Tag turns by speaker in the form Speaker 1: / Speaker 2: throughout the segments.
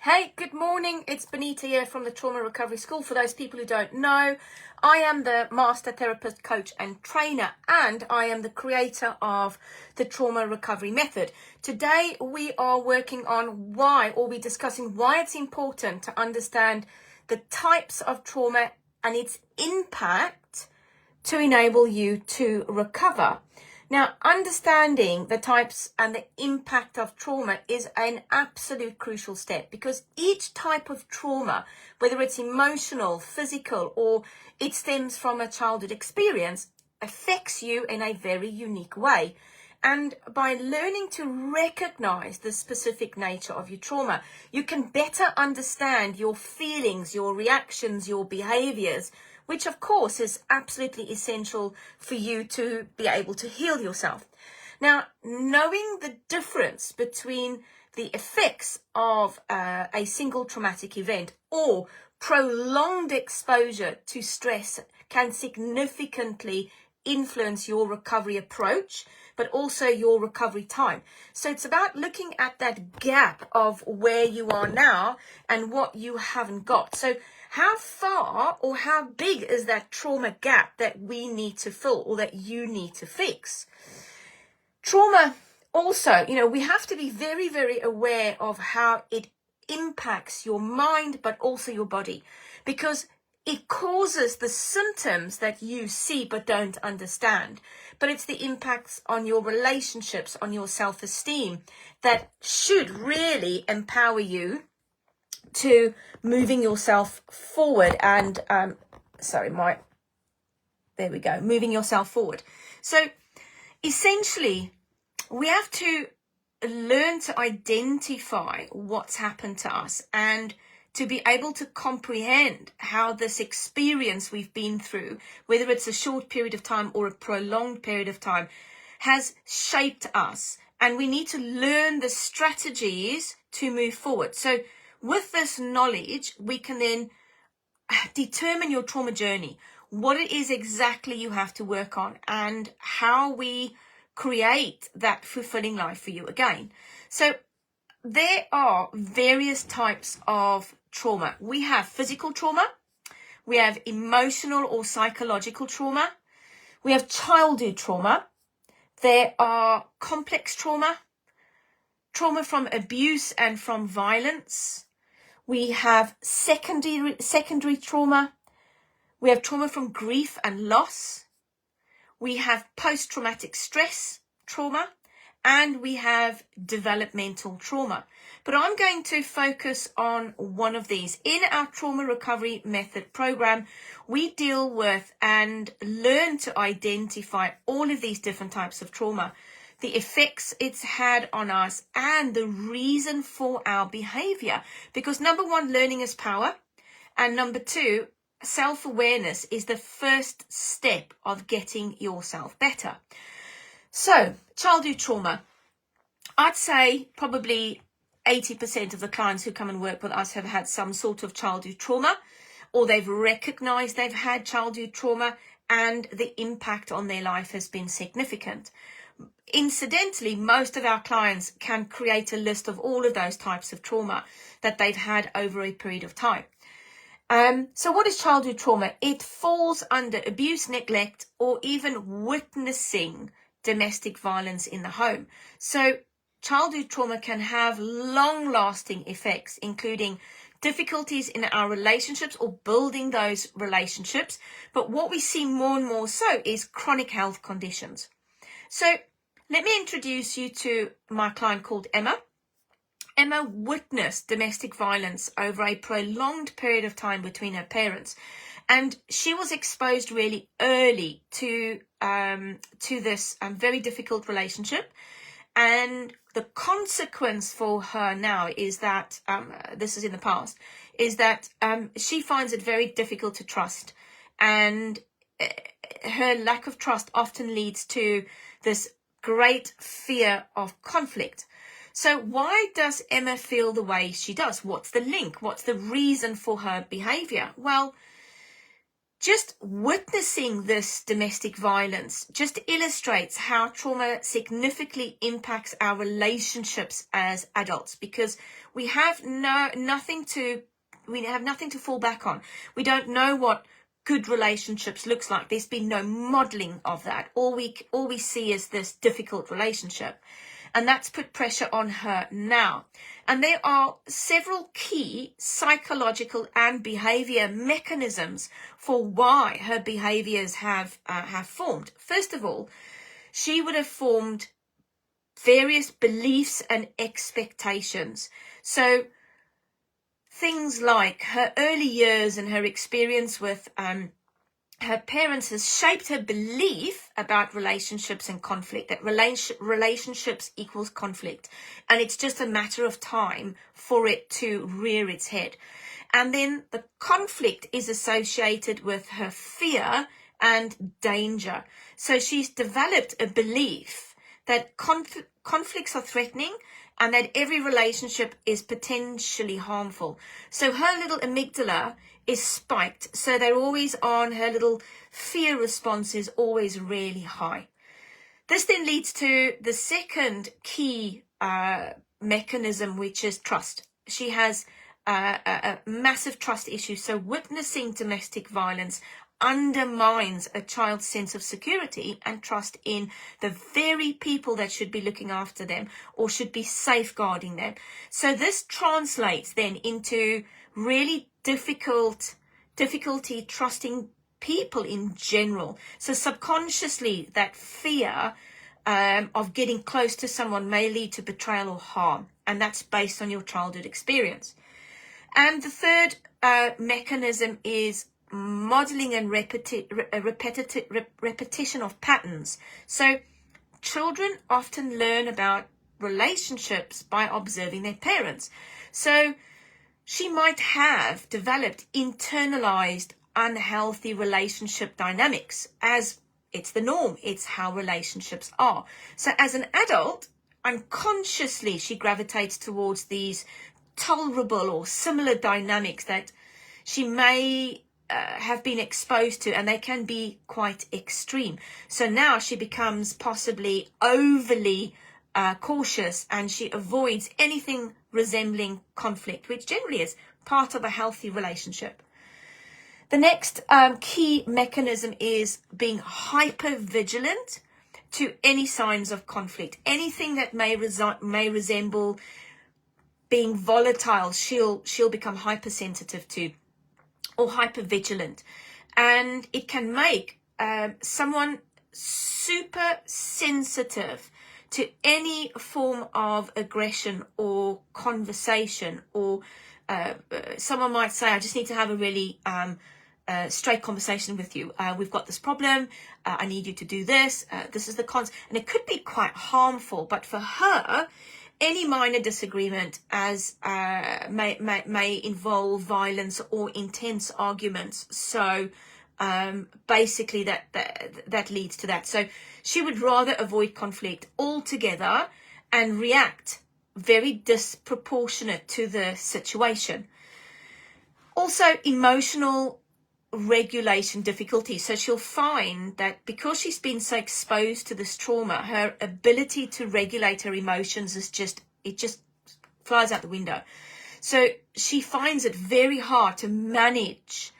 Speaker 1: Hey, good morning. It's Bonita here from the Trauma Recovery School. For those people who don't know, I am the master therapist, coach and trainer, and I am the creator of the Trauma Recovery Method. Today, we are working on we're discussing why it's important to understand the types of trauma and its impact to enable you to recover. Now, understanding the types and the impact of trauma is an absolute crucial step, because each type of trauma, whether it's emotional, physical, or it stems from a childhood experience, affects you in a very unique way. And by learning to recognize the specific nature of your trauma, you can better understand your feelings, your reactions, your behaviors, which of course is absolutely essential for you to be able to heal yourself. Now, knowing the difference between the effects of a single traumatic event or prolonged exposure to stress can significantly influence your recovery approach, but also your recovery time. So it's about looking at that gap of where you are now and what you haven't got. So how far or how big is that trauma gap that we need to fill or that you need to fix? Trauma also, we have to be very, very aware of how it impacts your mind, but also your body, because it causes the symptoms that you see but don't understand. But it's the impacts on your relationships, on your self-esteem, that should really empower you to moving yourself forward and, moving yourself forward. So essentially, we have to learn to identify what's happened to us and to be able to comprehend how this experience we've been through, whether it's a short period of time or a prolonged period of time, has shaped us. And we need to learn the strategies to move forward. So with this knowledge, we can then determine your trauma journey, what it is exactly you have to work on, and how we create that fulfilling life for you again. So there are various types of trauma. We have physical trauma, we have emotional or psychological trauma, we have childhood trauma, there are complex trauma, trauma from abuse and from violence, we have secondary trauma, we have trauma from grief and loss, we have post-traumatic stress trauma, and we have developmental trauma. But I'm going to focus on one of these. In our Trauma Recovery Method program, we deal with and learn to identify all of these different types of trauma, the effects it's had on us, and the reason for our behavior. Because number one, learning is power. And number two, self-awareness is the first step of getting yourself better. So, childhood trauma. I'd say probably 80% of the clients who come and work with us have had some sort of childhood trauma, or they've recognized they've had childhood trauma and the impact on their life has been significant. Incidentally, most of our clients can create a list of all of those types of trauma that they've had over a period of time. So what is childhood trauma? It falls under abuse, neglect, or even witnessing domestic violence in the home. So childhood trauma can have long-lasting effects, including difficulties in our relationships or building those relationships. But what we see more and more so is chronic health conditions. So let me introduce you to my client called Emma. Emma witnessed domestic violence over a prolonged period of time between her parents, and she was exposed really early to this very difficult relationship. And the consequence for her now is that, this is in the past, is that she finds it very difficult to trust. And her lack of trust often leads to this great fear of conflict. So why does Emma feel the way she does? What's the link? What's the reason for her behavior? Well, just witnessing this domestic violence just illustrates how trauma significantly impacts our relationships as adults, because we have nothing to fall back on. We don't know what good relationships looks like. There's been no modeling of that. All we see is this difficult relationship. And that's put pressure on her now. And there are several key psychological and behavior mechanisms for why her behaviors have formed. First of all, she would have formed various beliefs and expectations. So things like her early years and her experience with her parents has shaped her belief about relationships and conflict, that relationships equals conflict. And it's just a matter of time for it to rear its head. And then the conflict is associated with her fear and danger. So she's developed a belief that conflicts are threatening and that every relationship is potentially harmful. So her little amygdala is spiked, so they're always on, her little fear response is always really high. This then leads to the second key mechanism, which is trust. She has a massive trust issue, so witnessing domestic violence undermines a child's sense of security and trust in the very people that should be looking after them or should be safeguarding them. So this translates then into really difficulty trusting people in general. So subconsciously, that fear of getting close to someone may lead to betrayal or harm, and that's based on your childhood experience. And the third mechanism is modeling and repetition of patterns. So children often learn about relationships by observing their parents. So she might have developed internalized unhealthy relationship dynamics, as it's the norm. It's how relationships are. So as an adult, unconsciously, she gravitates towards these tolerable or similar dynamics that she may have been exposed to, and they can be quite extreme. So now she becomes possibly overly cautious, and she avoids anything resembling conflict, which generally is part of a healthy relationship. The next key mechanism is being hypervigilant to any signs of conflict. Anything that may resemble being volatile, she'll become hypersensitive to, or hypervigilant. And it can make someone super sensitive to any form of aggression or conversation, or someone might say, I just need to have a really straight conversation with you. We've got this problem. I need you to do this. This is the cons. And it could be quite harmful, but for her, any minor disagreement may involve violence or intense arguments. So basically that leads to that. So she would rather avoid conflict altogether and react very disproportionate to the situation. Also, emotional regulation difficulties. So she'll find that because she's been so exposed to this trauma, her ability to regulate her emotions is just flies out the window. So she finds it very hard to manage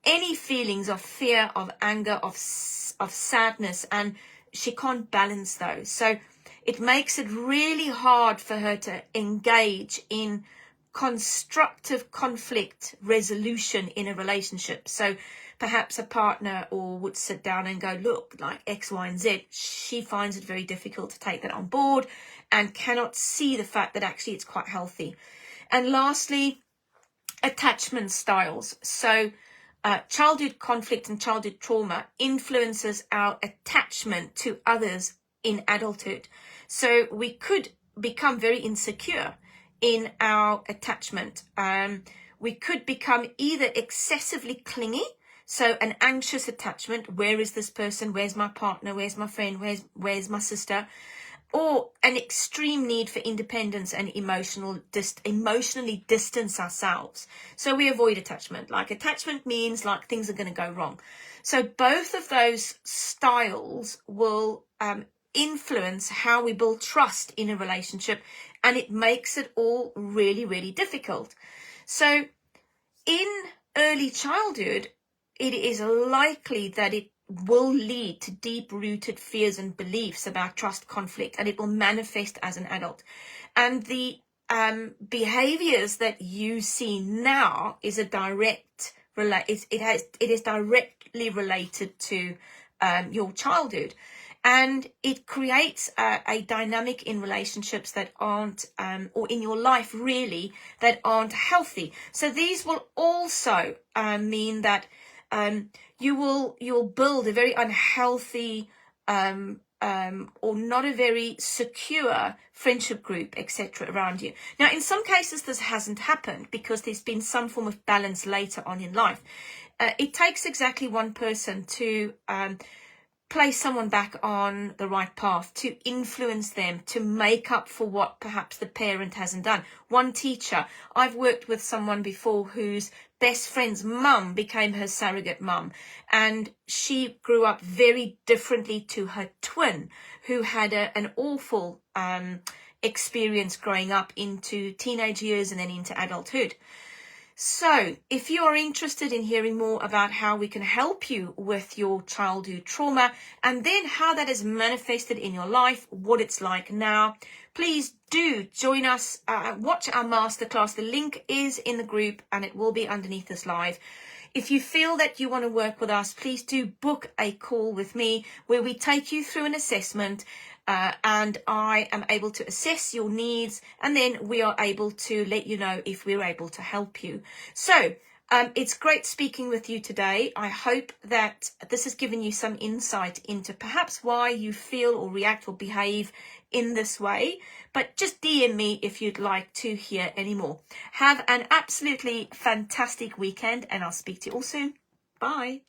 Speaker 1: any feelings of fear, of anger, of sadness, and she can't balance those. So it makes it really hard for her to engage in constructive conflict resolution in a relationship. So perhaps a partner would sit down and go, look, like X, Y, and Z. She finds it very difficult to take that on board and cannot see the fact that actually it's quite healthy. And lastly, attachment styles. So childhood conflict and childhood trauma influences our attachment to others in adulthood. So we could become very insecure in our attachment. We could become either excessively clingy, so an anxious attachment. Where is this person? Where's my partner? Where's my friend? Where's my sister? or an extreme need for independence and emotionally distance ourselves. So we avoid attachment. Like attachment means like things are going to go wrong. So both of those styles will influence how we build trust in a relationship, and it makes it all really, really difficult. So in early childhood, it is likely that it will lead to deep-rooted fears and beliefs about trust conflict, and it will manifest as an adult. And the behaviors that you see now is a direct it is directly related to your childhood, and it creates a dynamic in relationships that aren't or in your life really that aren't healthy. So these will also mean that you'll build a very unhealthy or not a very secure friendship group, etc. around you. Now, in some cases, this hasn't happened because there's been some form of balance later on in life. It takes exactly one person to place someone back on the right path, to influence them, to make up for what perhaps the parent hasn't done. One teacher, I've worked with someone before whose best friend's mum became her surrogate mum, and she grew up very differently to her twin, who had an awful experience growing up into teenage years and then into adulthood. So if you are interested in hearing more about how we can help you with your childhood trauma and then how that is manifested in your life, what it's like now, please do join us, watch our masterclass. The link is in the group and it will be underneath this live. If you feel that you want to work with us, please do book a call with me where we take you through an assessment and I am able to assess your needs, and then we are able to let you know if we're able to help you. So it's great speaking with you today. I hope that this has given you some insight into perhaps why you feel or react or behave in this way, but just DM me if you'd like to hear any more. Have an absolutely fantastic weekend, and I'll speak to you all soon. Bye.